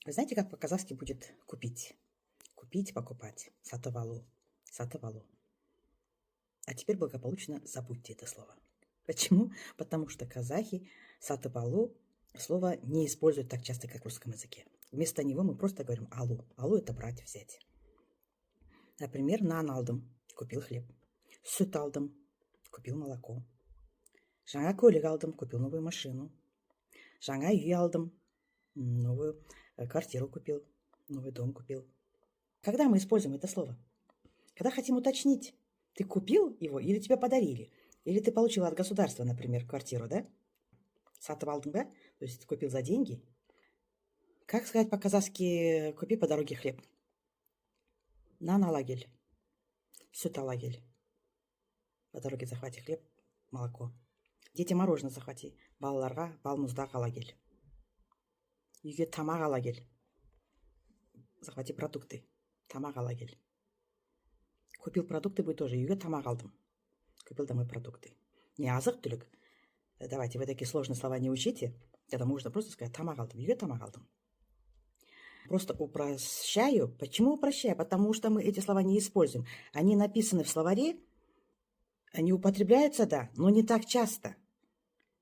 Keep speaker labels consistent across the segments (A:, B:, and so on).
A: Вы знаете, как по-казахски будет купить? Купить, покупать. Сатып алу. Сатып алу. А теперь благополучно забудьте это слово. Почему? Потому что казахи сатып алу слово не используют так часто, как в русском языке. Вместо него мы просто говорим алу. Алу – это брать, взять. Например, нан алдым – купил хлеб. Сүт алдым – купил молоко. Жаңа көлік алдым – купил новую машину. Жаңа үй алдым – новую квартиру купил, новый дом купил. Когда мы используем это слово? Когда хотим уточнить, ты купил его или тебе подарили? Или ты получил от государства, например, квартиру, да? Сатып алдың ба? То есть купил за деньги. Как сказать по-казахски «купи по дороге хлеб»? Нан ала кел. Сүт ала кел. По дороге захвати хлеб, молоко. Дети мороженое захвати. Балаларға балмұздақ ала кел. Үйге тамақ ала кел. Захвати продукты. Тамақ ала кел. Купил продукты будет тоже. Үйге тамақ алдым. Купил домой продукты. Не азық-түлік. Давайте, вы такие сложные слова не учите. Тогда можно просто сказать тамақ алдым. Үйге тамақ алдым. Просто упрощаю. Почему упрощаю? Потому что мы эти слова не используем. Они написаны в словаре. Они употребляются, да, но не так часто.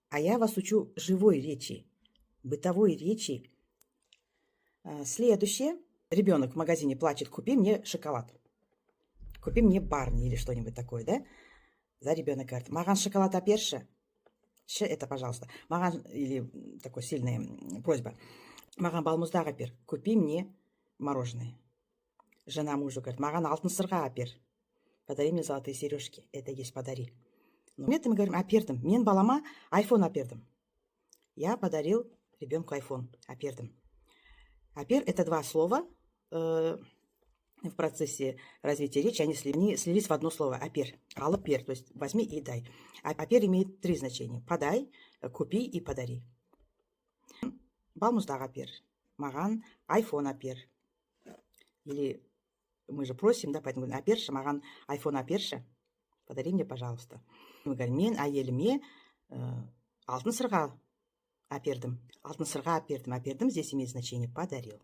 A: А я вас учу живой речи, бытовой речи. Следующее. Ребенок в магазине плачет: купи мне шоколад. Купи мне барни или что-нибудь такое, да? За ребенок говорит: маған шоколад аперші. Ш это, пожалуйста. Маған, или такой сильная просьба. Маған балмұздақ апер. Купи мне мороженое. Жена мужу говорит: маған алтын сырға апер. Подари мне золотые сережки. Это есть подари. Но это мы говорим апердым. Мен балама айфон апердым. Я подарил ребенку айфон. Апердым. Апер – это два слова. В процессе развития речи они слились в одно слово. Апер. Алып пер. То есть возьми и дай. Апер имеет три значения. Подай, купи и подари. Балмұздақ апер. Маған айфон апер. Или мы же просим, да, поэтому аперші, маған айфон аперші. Подари мне, пожалуйста. Мы говорим: мен әйеліме алтын сырға апердім. Алтын сырға апердім. Апердім здесь имеет значение подарил.